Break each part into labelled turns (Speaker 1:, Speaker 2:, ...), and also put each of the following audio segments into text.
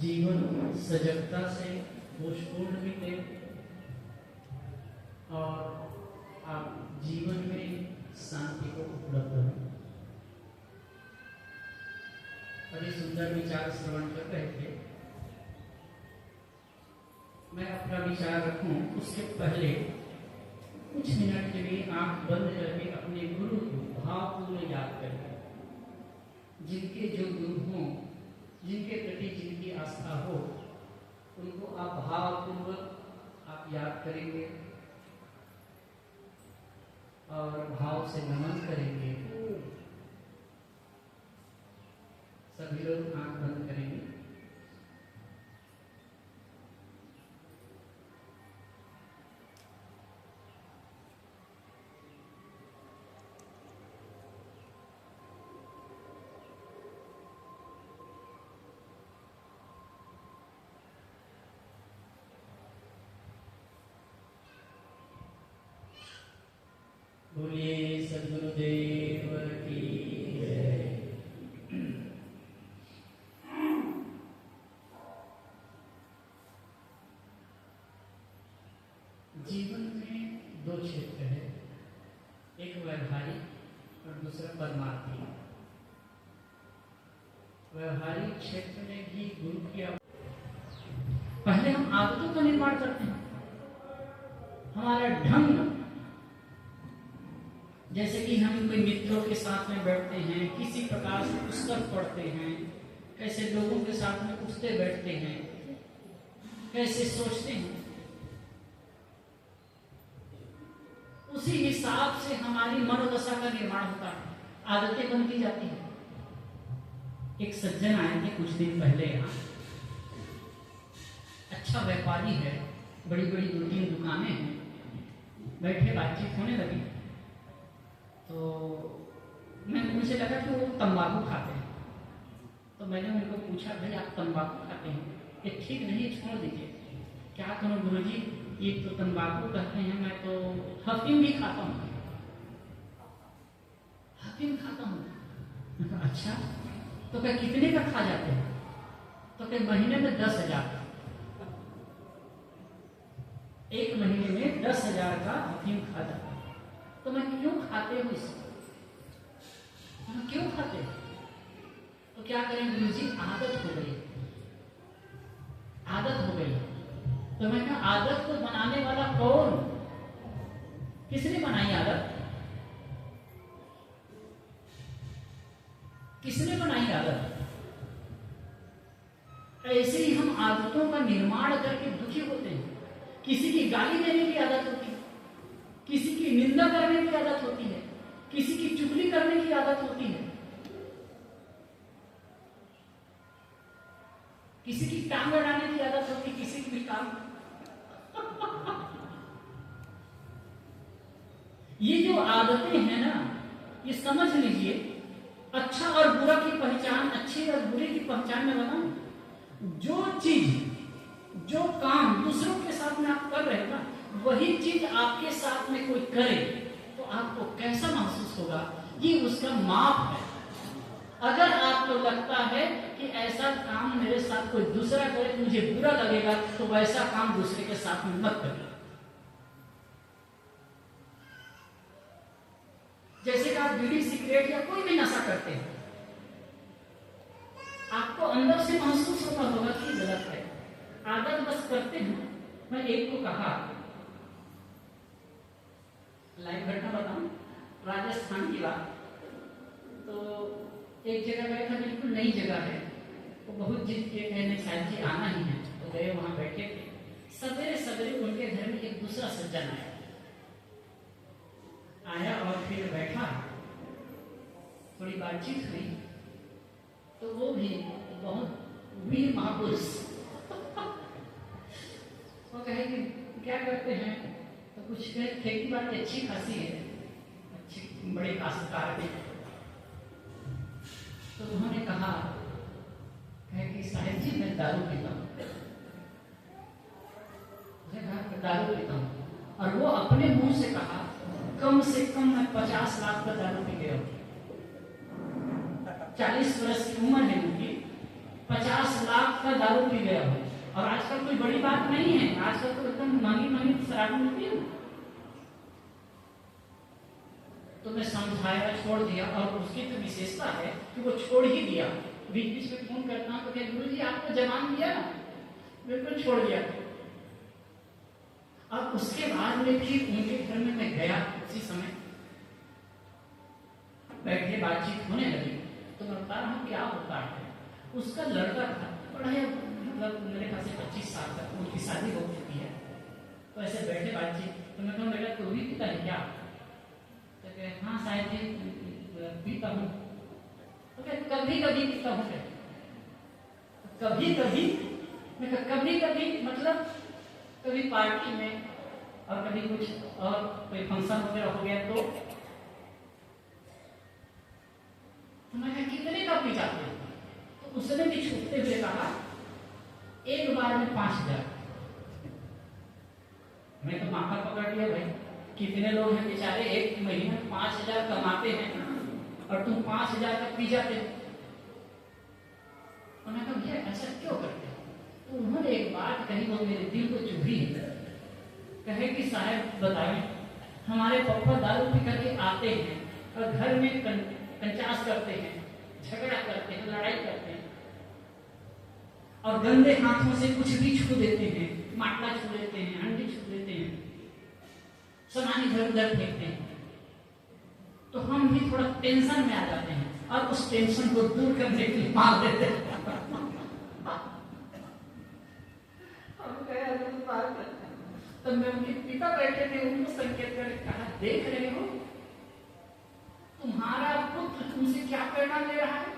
Speaker 1: जीवन सजगता से दोषपूर्ण बीते और आप जीवन में शांति को उपलब्ध हो। बड़े सुंदर विचार श्रवण कर रहे थे। मैं अपना विचार रखूं उसके पहले कुछ मिनट के लिए आंख बंद करके अपने गुरु को भावपूर्ण याद करें। जिनके जो गुरु हों, जिनके प्रति जिनकी आस्था हो, उनको आप भावपूर्वक आप याद करेंगे और भाव से नमन करेंगे। सभी लोग आंख बंद करेंगे। बोलिए सद्गुरुदेव की जय। जीवन में दो क्षेत्र है, एक व्यवहारिक और दूसरा परमार्थी। व्यवहारिक क्षेत्र में भी गुरु की पहले हम आदतों का निर्माण करते हैं। हमारा ढंग, जैसे कि हम कोई मित्रों के साथ में बैठते हैं, किसी प्रकार से पुस्तक पढ़ते हैं, कैसे लोगों के साथ में उठते बैठते हैं, कैसे सोचते हैं, उसी हिसाब से हमारी मनोदशा का निर्माण होता है, आदतें बनती जाती हैं। एक सज्जन आए थे कुछ दिन पहले यहाँ, अच्छा व्यापारी है, बड़ी बड़ी 2-3 दुकानें हैं, बैठे बातचीत होने लगी तो मुझे लगा कि वो तंबाकू खाते हैं। तो मैंने उनको पूछा, भाई आप तंबाकू खाते हैं, ये ठीक नहीं, छोड़ दीजिए। क्या करूं गुरुजी, ये तो तंबाकू कहते हैं, मैं तो हफीम भी खाता हूँ। हफीम खाता हूँ? अच्छा, तो क्या कितने का खा जाते हैं? तो क्या महीने में 10,000 का, एक महीने में 10,000 का हफीम खा जाता है। तो मैं क्यों खाते हो इसको? मैं क्यों खाते हो? तो क्या करें गुरुजी, आदत हो गई, आदत हो गई। तो मैं कहा, आदत को बनाने वाला कौन? किसने बनाई आदत? किसने बनाई आदत? ऐसे ही हम आदतों का निर्माण करके दुखी होते हैं। किसी की गाली देने की आदत होती है, किसी की निंदा करने की आदत होती है, किसी की चुगली करने की आदत होती है, किसी की टांग अड़ाने की आदत होती है, किसी की भी टांग। ये जो आदतें हैं ना, ये समझ लीजिए, अच्छा और बुरा की पहचान, अच्छे और बुरे की पहचान में बताऊं, जो चीज, जो काम दूसरों के साथ में आप कर रहे हैं ना, वही चीज आपके साथ में कोई करे तो आपको कैसा महसूस होगा, ये उसका माप है। अगर आपको लगता है कि ऐसा काम मेरे साथ कोई दूसरा करे तो मुझे बुरा लगेगा, तो वैसा काम दूसरे के साथ में मत करिए। जैसे कि आप बीड़ी, सिगरेट या कोई भी नशा करते हैं, आपको अंदर से महसूस होता होगा कि गलत है, आदत बस करते हैं। मैं एक को कहा, लाइव घटना बताऊं, राजस्थान की बात। तो एक जगह गए था, बिल्कुल नई जगह है, वो बहुत जिद किए, कहने शायद जी आना ही है। तो गए, वहां बैठे थे। सवेरे सवेरे उनके घर में एक दूसरा सज्जन आया और फिर बैठा, थोड़ी बातचीत हुई। तो वो भी बहुत वीर महापुरुष वो कहे कि क्या करते हैं? तो कुछ खेती बाड़ी अच्छी खासी है, अच्छी, बड़े काश्तकार थे। तो उन्होंने कहा कि साहिब जी मैं दारू पीता हूँ। दारू पीता हूँ, और वो अपने मुंह से कहा, कम से कम मैं 50 लाख का दारू पी गया हूँ। 40 वर्ष की उम्र है उनकी, 50 लाख का दारू पी गया हो, और आजकल कोई बड़ी बात नहीं है, आजकल तो एकदम महंगी महंगी शराब मिलती है। तो मैं समझाया, छोड़ दिया, और उसकी तो विशेषता है कि वो छोड़ ही दिया। बीच बीच में फोन करता हूँ तो क्या गुरु जी आपको जवान दिया, बिल्कुल छोड़ दिया। अब उसके बाद में फिर उनके घर में मैं गया, उसी समय बैठे बातचीत होने लगी, तो मैं बता रहा हूँ क्या होता है। उसका लड़का था, बड़ा है, मतलब मेरे ख्याल से 25 साल तक, उनकी शादी हो चुकी है। तो ऐसे बैठे बातचीत, तो मैं कहूँ बेटा तू भी पीता है क्या? तो कहे हाँ शायद जी पीता हूँ। तो कहे कभी कभी पीता हूँ। कभी कभी, मैं कभी कभी मतलब कभी पार्टी में, और कभी कुछ और कोई फंक्शन वगैरह हो गया तो मैं कहा कितने का पी जाते हैं? तो उसने भी छूटते हुए कहा एक बार में 5,000। मैं तो माथा पकड़ लिया, भाई कितने लोग हैं बेचारे एक महीने में 5,000 कमाते हैं और तुम 5,000 का पी जाते हो। उन्होंने कहा भैया ऐसा क्यों करते हो? तो उन्होंने एक बात कही वो मेरे दिल को चुभी, कहे कि साहब बताएं, हमारे पापा दारू पी करके आते हैं और घर में कंचास करते हैं, झगड़ा करते हैं, लड़ाई करते हैं, और गंदे हाथों से कुछ भी छू देते हैं, माटला छू लेते हैं, अंडे छू लेते हैं, सामान इधर उधर फेंकते हैं। तो हम भी थोड़ा टेंशन में आ जाते हैं और उस टेंशन को दूर करने के लिए मार देते हैं। तो मैं उनके पिता बैठे थे, उनको संकेत करके कहा देख रहे हो तुम्हारा पुत्र तुमसे क्या प्रेरणा ले रहा है।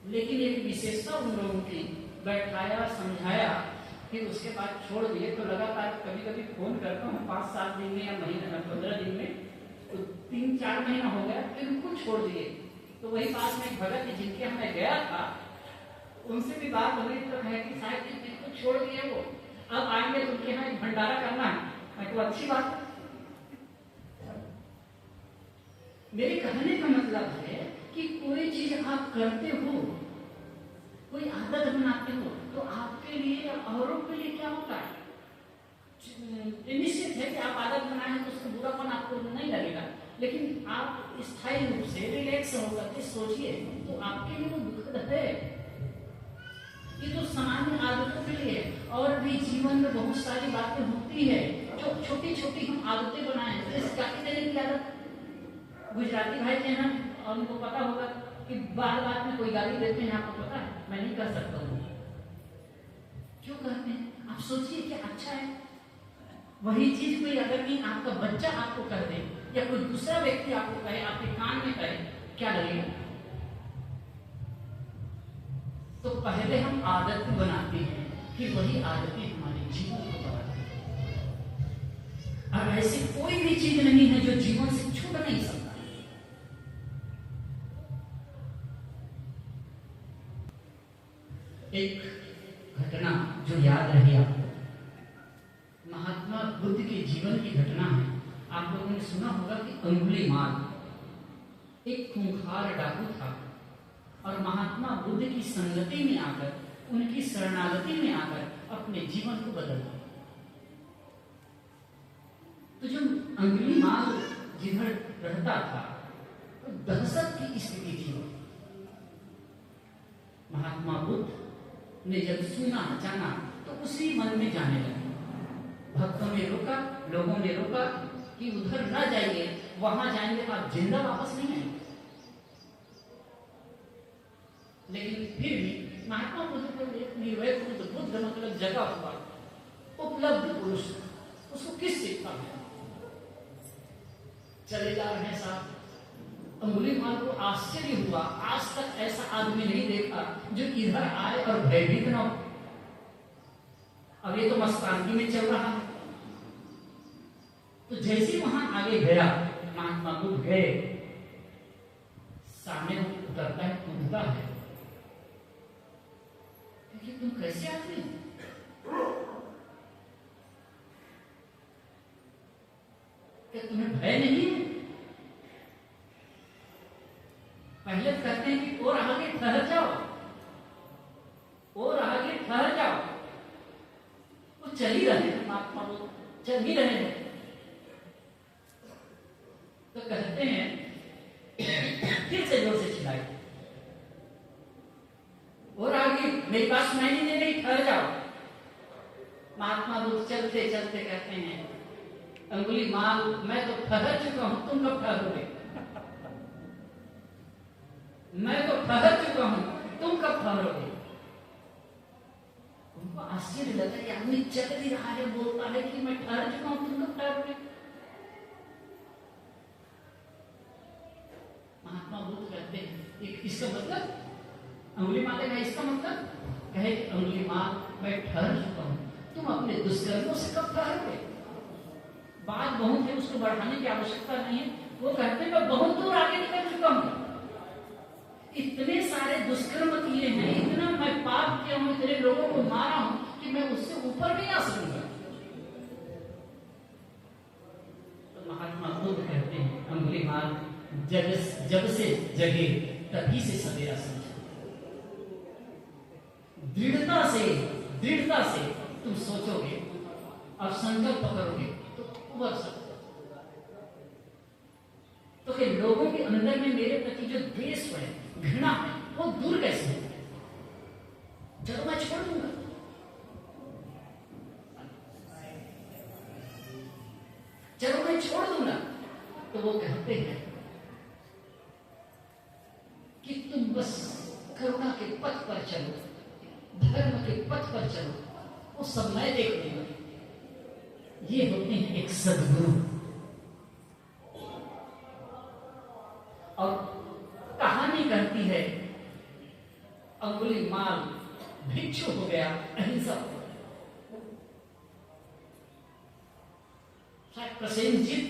Speaker 1: लेकिन एक विशेषता उन लोगों की, बैठाया समझाया, फिर उसके बाद छोड़ दिए। तो लगातार कभी कभी फोन करता हूँ 5-7 दिन में या महीने में 15 दिन में, तो 3-4 महीना हो गया, फिर उनको छोड़ दिए। तो वही पास में भगत जिनके यहाँ मैं गया था, उनसे भी बात हो गई, तो है कि शायद जिनको छोड़ दिए वो अब आएंगे तो उनके यहाँ एक भंडारा करना है। मैं तो अच्छी बात है। मेरे कहने का मतलब है कि कोई चीज आप करते हो, कोई आदत बनाते हो, तो आपके लिए या औरों के लिए क्या होता है? निश्चित है कि आप आदत बनाए हैं तो उसका बुरापन आपको नहीं लगेगा, लेकिन आप स्थायी रूप से रिलैक्स होकर के सोचिए तो आपके लिए वो दुखद है। ये तो सामान्य आदतों के लिए, और भी जीवन में बहुत सारी बातें होती है जो छोटी छोटी हम आदतें बनाए, जैसे गाली देने की आदत। गुजराती भाई थे ना, और उनको पता होगा कि बार बार में कोई गाली देते हैं, आपको पता है, मैं नहीं कर सकता हूँ, क्यों कहते हैं? आप सोचिए क्या अच्छा है। वही चीज कोई अगर नहीं आपका बच्चा आपको कर दे या कोई दूसरा व्यक्ति आपको कहे, आपके कान में कहे, क्या लगेगा? तो पहले हम आदत बनाते हैं, फिर वही आदतें हमारे जीवन को बढ़ाती हैं। और ऐसी कोई भी चीज नहीं है जो जीवन से छूट नहीं सकता। एक घटना जो याद रही आपको, महात्मा बुद्ध के जीवन की घटना है। आप लोगों ने सुना होगा कि अंगुलीमाल एक खूंखार डाकू था, और महात्मा बुद्ध की संगति में आकर, उनकी शरणागति में आकर अपने जीवन को बदल दिया। तो जो अंगुलीमाल जिधर रहता था तो दहशत की स्थिति थी। महात्मा बुद्ध ने जब सुना जाना तो उसी मन में जाने लगे। भक्तों ने रोका, लोगों ने रोका कि उधर न जाइए, वहां जाएंगे तो आप जिंदा वापस नहीं आएंगे। लेकिन फिर भी महात्मा बुद्ध को एक निर्भय बुद्ध मतलब जगा हुआ उपलब्ध पुरुष, उसको किस चीज का है? चले जा रहे हैं साहब। अंगुलीमाल को आश्चर्य हुआ, आज तक ऐसा आदमी नहीं देखा जो इधर आए और भयभीत न हो। अब ये तो मस्तानगी में चल रहा है। तो जैसे वहां आगे गया, महात्मा बुद्ध गए, सामने उतरता है, कूदता है कि तुम कैसे आदमी हो? क्या तुम्हें भय नहीं है? पहले कहते हैं कि और आगे ठहर जाओ, और आगे ठहर जाओ। वो चल ही रहे हैं, महात्मा लोग चल ही रहे हैं। तो कहते हैं फिर से जोर से चिल्लाए, और आगे मेरी बात सुनाई नहीं दे रही, ठहर जाओ। महात्मा लोग चलते चलते कहते हैं, अंगुली माल मैं तो ठहर चुका हूं, तुम कब ठहरोगे? मैं तो ठहर चुका हूं, तुम कब ठहरोगे? उनको आश्चर्य लगता है कि आदमी चल ही रहा है, बोलता है कि मैं ठहर चुका हूं, तुम कब ठहरोगे? महात्मा बुद्ध कहते हैं इसका मतलब, अंगुली माल का इसका मतलब कहे कि अंगुली माल मैं ठहर चुका हूं, तुम अपने दुष्कर्मों से कब ठहरोगे? बात बहुत है, उसको बढ़ाने की आवश्यकता नहीं है। वो कहते हैं मैं बहुत दूर आगे निकल चुका हूं, इतने सारे दुष्कर्म किए हैं, इतना मैं पाप किया हूं, इतने लोगों को मारा हूं कि मैं उससे ऊपर नहीं आ सकूंगा। तो महात्मा बुद्ध कहते हैं अंगुली माल जब से जगे तभी से सवेरा समझो, दृढ़ता से तुम सोचोगे और संकल्प करोगे तो उबर सकते हो। तो फिर लोगों के अंदर में मेरे प्रति जो द्वेष है, घृणा है, वो दूर कैसे हो? चलो मैं छोड़ दूंगा, चलो मैं छोड़ दूंगा। तो वो कहते हैं कि तुम बस करुणा के पथ पर चलो, धर्म के पथ पर चलो, वो सब मैं देख लूंगा। ये होते हैं एक सद्गुरु। और कहानी कहती है अंगुली माल भिक्षु हो गया, अहिंसा हो गया। शायद प्रसेनजीत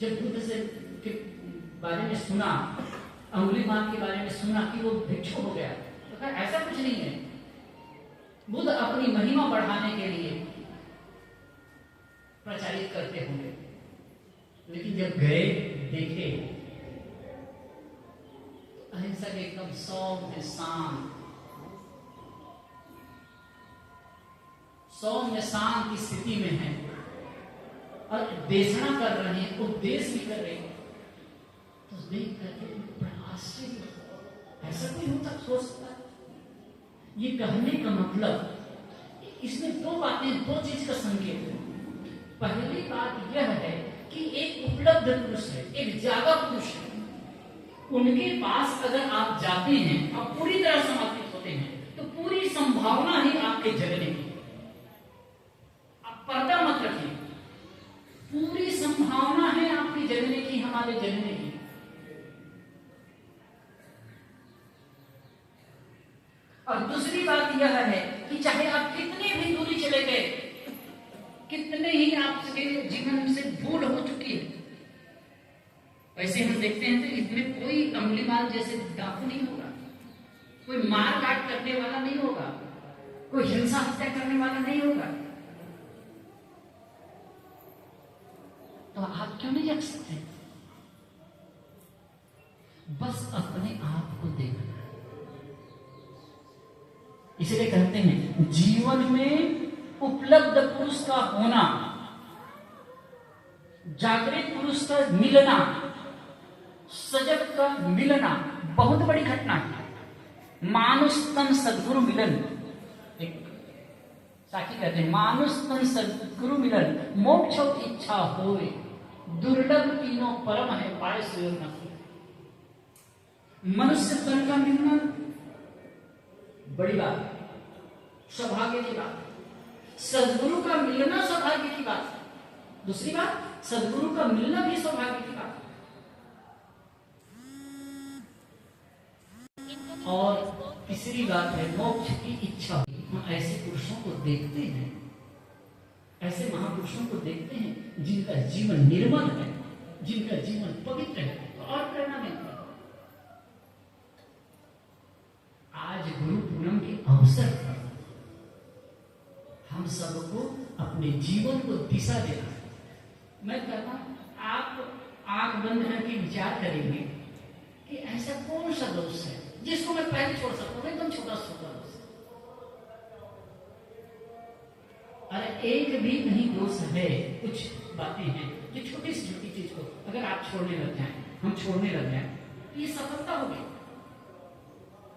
Speaker 1: जब बुद्ध से के बारे में सुना, अंगुली माल के बारे में सुना कि वो भिक्षु हो गया, तो कहा ऐसा कुछ नहीं है, बुद्ध अपनी महिमा बढ़ाने के लिए प्रचारित करते होंगे। लेकिन जब गए देखे अहिंसा के एकदम सौम्य शांत की स्थिति में है और देशना कर रहे हैं, उपदेश भी कर रहे हैं। तो देख करके बड़ा आश्चर्य, ऐसा कोई होता सोच सकता? ये कहने का मतलब इसमें दो बातें, दो चीज का संकेत है। पहली बात यह है कि एक उपलब्ध पुरुष है, एक जागा पुरुष है, उनके पास अगर आप जाते हैं और पूरी तरह समाप्त होते हैं तो पूरी संभावना ही आपके जगने की। आप पर्दा मत रखिए, पूरी संभावना है आपके जगने की, हमारे जगने की। और दूसरी बात यह है कि चाहे आप कितनी भी दूरी चले गए, कितने ही आपके जीवन से भूल हो चुकी है, वैसे हम देखते हैं तो इसमें कोई अंगुली माल जैसे डाकू नहीं होगा, कोई मार काट करने वाला नहीं होगा, कोई हिंसा हत्या करने वाला नहीं होगा। तो आप क्यों नहीं रख सकते? बस अपने आप को देखना। इसलिए कहते हैं जीवन में उपलब्ध पुरुष का होना, जागृत पुरुष का मिलना, सजग का मिलना बहुत बड़ी घटना है। मानुष तन सद्गुरु मिलन, एक साखी कहते हैं मानुष तन सद्गुरु मिलन, मोक्ष इच्छा होए, दुर्लभ तीनों परम है पाए सुयोग न। मनुष्य तन का मिलना बड़ी बात है, सौभाग्य की बात है। सद्गुरु का मिलना सौभाग्य की बात है। दूसरी बात, सद्गुरु का मिलना भी सौभाग्य की बात है। और तीसरी बात है मोक्ष की इच्छा। हम ऐसे पुरुषों को देखते हैं, ऐसे महापुरुषों को देखते हैं जिनका जीवन निर्मल है, जिनका जीवन पवित्र है, तो और प्रेरणा मिलती है। आज गुरु पूनम के अवसर पर हम सबको अपने जीवन को दिशा देना है। मैं कहता हूं आप आंख बंद करके विचार करेंगे कि ऐसा ऐसा कौन सा दोष है जिसको मैं पहले छोड़ सकता हूँ? एकदम छोटा छोटा दोष। अरे एक भी नहीं दोष है, कुछ बातें हैं जो छोटी से छोटी चीज को अगर आप छोड़ने लग जाएं, हम छोड़ने लग जाएं, तो ये सफलता होगी।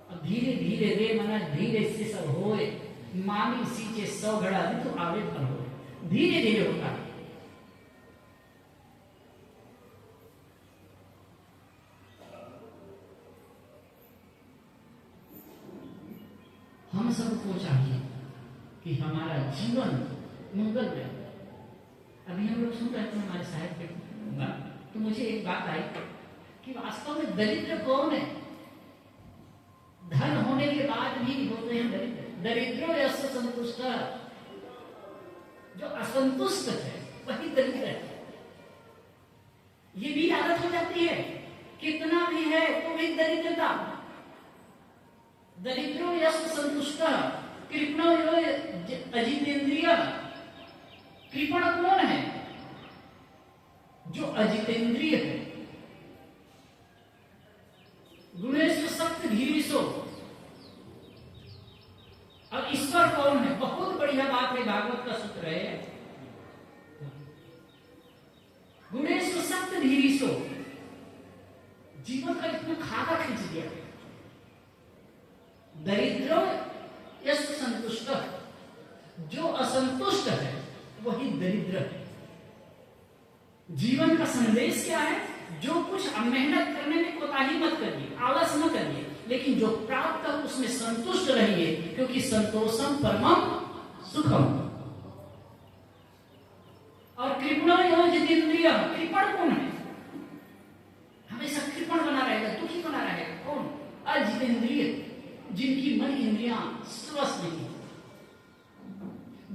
Speaker 1: अब धीरे धीरे रे मना धीरे से सब होए, मामी सींचे 100 घड़ा दी तो आवे फल हो। धीरे धीरे होता है। हम सबको चाहिए कि हमारा जीवन मंगलमय। अभी हम लोग सुन रहे थे हमारे साहित्य में, तो मुझे एक बात आई कि वास्तव में दरिद्र कौन है? धन होने के बाद भी होते हैं दरिद्र। दरिद्रो यस्य संतुष्ट, जो असंतुष्ट है वही दरिद्र है। ये भी आदत हो जाती है, कितना भी है तो भी दरिद्रता। दरिद्रो यस्य संतुष्ट कृपणो यो अजितेंद्रिय। कृपण कौन है? जो अजितेंद्रिय है। गुणेश सक्त धीरीसो। अब ईश्वर कौन है? बहुत बढ़िया बात है, भागवत का सूत्र है। गुणेश सक्त धीरीसो। जीवन का इतना खाका खींच दिया। दरिद्र यस्य संतुष्ट, जो असंतुष्ट है वही दरिद्र है। जीवन का संदेश क्या है? जो कुछ मेहनत करने में कोताही मत करिए, आलस न करिए, लेकिन जो प्राप्त हो उसमें संतुष्ट रहिए, क्योंकि संतोषम परमम सुखम। और कृपणो यो जितेंद्रिय। कृपण कौन है? हमेशा कृपण बना रहेगा, दुखी बना रहेगा। कौन? अजितेंद्रिय, जिनकी मन इंद्रियां स्वस्थ नहीं।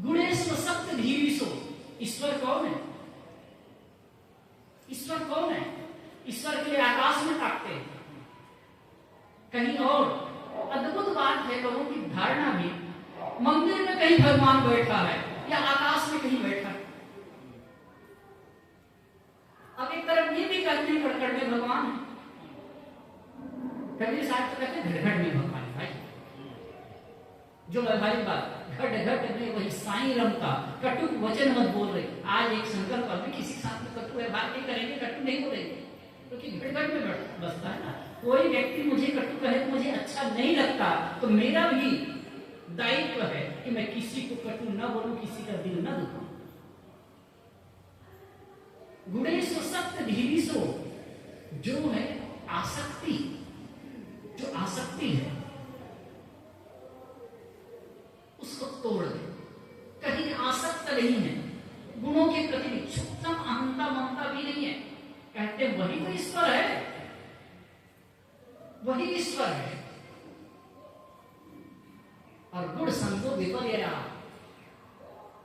Speaker 1: गुणेश्वर सक्त धीरीसो। ईश्वर कौन है? ईश्वर कौन है? ईश्वर के लिए आकाश में ताकते हैं, कहीं और। अद्भुत बात है, लोगों की धारणा भी, मंदिर में कहीं भगवान बैठा है या आकाश में कहीं बैठा है। अब एक तरफ ये भी कहते हैं कड़कड़ में भगवान है। कबीर साहब तो कहते हैं घड़ घड़ में भगवान है। भाई जो व्यवहारिक बात, घट घट में वही साईं रमता, कटुक वचन मत बोल रहे। आज एक संकल्प में किसी के साथ में कटु व्यवहार नहीं करेंगे, कटु नहीं बोलेंगे, क्योंकि घट घट में बसता है ना। कोई व्यक्ति मुझे कटु कहे तो मुझे अच्छा नहीं लगता, तो मेरा भी दायित्व है कि मैं किसी को कटु न बोलूं, किसी का दिल न दुखाऊं। गुणेशो सक्त धीरीसो। जो है आसक्ति, जो आसक्ति है उसको तोड़ दे। कहीं आसक्त नहीं है, गुणों के प्रति क्षुब्धम अहंता ममता भी नहीं है। कहते वही तो ईश्वर है, वही ईश्वर है। और गुण संतो विपर्या।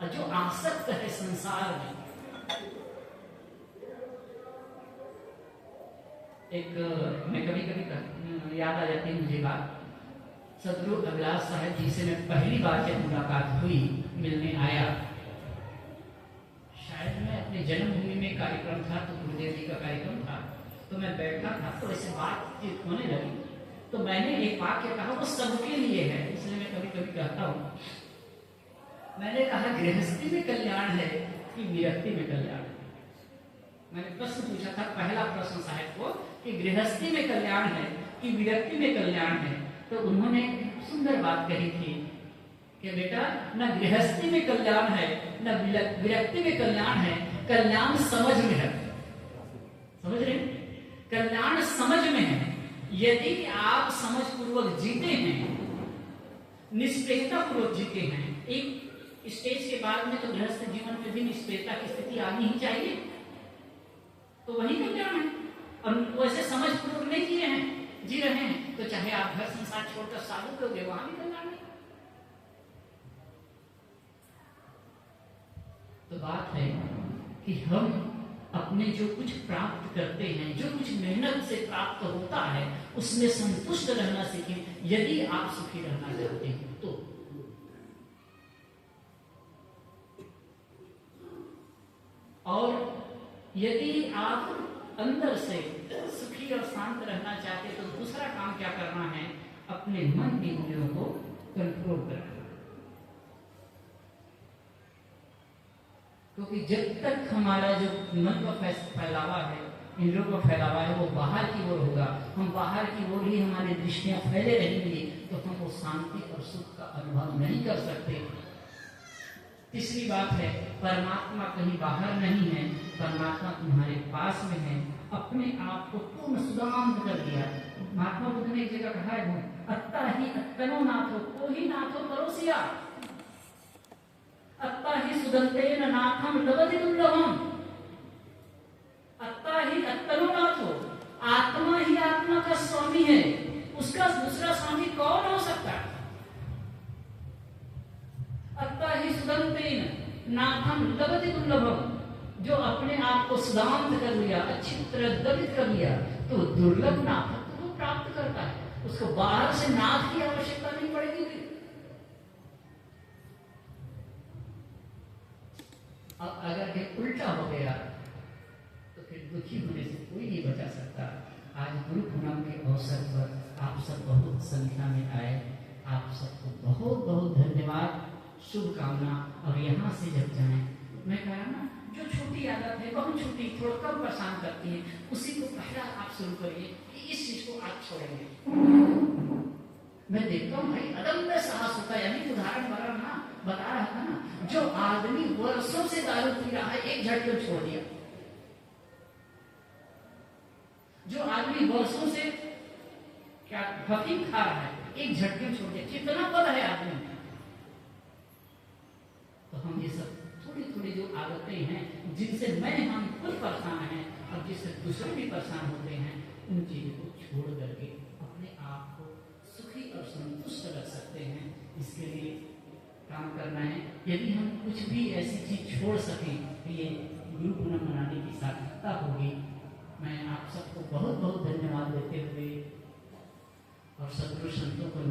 Speaker 1: और जो आसक्त है संसार में, एक मैं कभी कभी याद आ जाती है मुझे बात। सदगुरु अभिलाष साहब जी से मैं पहली बार जब मुलाकात हुई, मिलने आया, शायद मैं अपने जन्मभूमि में कार्यक्रम था, तो गुरुदेव जी का कार्यक्रम था, तो मैं बैठा था, तो ऐसे बातचीत होने लगी, तो मैंने एक वाक्य कहा, वो सबके लिए है, इसलिए मैं कभी कभी कहता हूँ। मैंने कहा गृहस्थी में कल्याण है कि विरक्ति में कल्याण है। मैंने प्रश्न पूछा था, पहला प्रश्न साहब को, कि गृहस्थी में कल्याण है कि विरक्ति में कल्याण है। तो उन्होंने सुंदर बात कही थी कि बेटा, न गृहस्थी में कल्याण है न विरक्ति में कल्याण है, कल्याण समझ में है। समझ रहे? कल्याण समझ में है। यदि आप समझ पूर्वक जीते हैं, निष्प्रियता पूर्वक जीते हैं, एक स्टेज के बाद में तो गृहस्थ जीवन में भी निष्प्रियता की स्थिति आनी ही चाहिए, तो वही कल्याण है। और वैसे समझ पूर्वक नहीं जी रहे हैं, तो चाहे आप घर संसार छोड़कर साधु के हो गए, वहां भी कल्याण नहीं। तो बात है कि हम अपने जो कुछ प्राप्त करते हैं, जो कुछ मेहनत से प्राप्त होता है, उसमें संतुष्ट रहना सीखें, यदि आप सुखी रहना चाहते हैं तो। और यदि आप अंदर से सुखी और शांत रहना चाहते तो दूसरा काम क्या करना है, अपने मन की इंद्रियों को कंट्रोल करना। क्योंकि जब तक हमारा जो मन का फैलावा है, इंद्रियों का फैलावा है, वो बाहर की ओर होगा, हम बाहर की ओर ही हमारी दृष्टियां फैले रहेंगी, तो हम वो शांति और सुख का अनुभव नहीं कर सकते। तीसरी बात है, परमात्मा कहीं बाहर नहीं है, परमात्मा तुम्हारे पास में है। अपने आप को पूर्ण सुदांत कर दिया। महात्मा बुद्ध ने एक जगह कहा है, अत्ता ही अत्तनो नाथो, को ही नाथो परोसिया, अत्ता ही सुदंतेन नाथम लभते दुर्लभम। अत्ता ही अत्तनो नाथो, आत्मा ही आत्मा का स्वामी है, उसका दूसरा स्वामी कौन हो सकता है? अत्ता ही सुदंतेन नाथम लभते दुर्लभम, जो अपने आप को सुदांत कर लिया, अच्छी तरह दबित कर लिया, तो दुर्लभ नाथत्व को प्राप्त करता है। उसको बाहर से नाथ की आवश्यकता नहीं पड़ेगी। अब अगर ये उल्टा हो गया तो फिर दुखी होने से कोई नहीं बचा सकता। आज गुरु पूर्णिमा के अवसर पर आप सब बहुत संख्या में आए, आप सबको बहुत बहुत धन्यवाद, शुभकामना। और यहाँ से जब जाएं, मैं कह रहा ना, जो छोटी आदत है, बहुत छोटी, थोड़ा कम परेशान करती है, उसी को पहला आप शुरू करिए कि इस चीज को आप छोड़ेंगे। मैं देखता हूँ भाई, अदम्य साहस होता है। यानी उदाहरण बता रहा था ना, जो आदमी वर्षों से दारू पी रहा है, एक झटके में छोड़ दिया। जो आदमी वर्षों से क्या फकीम खा रहा है, एक झटके में छोड़ दिया। कितना बड़ा है आदमी। तो हम ये सब थोड़ी थोड़ी जो आदतें हैं, जिनसे हम खुद परेशान हैं और जिससे दूसरे भी परेशान होते हैं, उन चीजों को छोड़ करके अपने आप को सुखी और संतुष्ट रख सकते हैं। इसके लिए काम करना है। यदि हम कुछ भी ऐसी चीज छोड़ सकें तो ये गुरु पूर्णिमा मनाने की सार्थकता होगी। मैं आप सबको बहुत बहुत धन्यवाद देते हुए और सदगुरु संतों को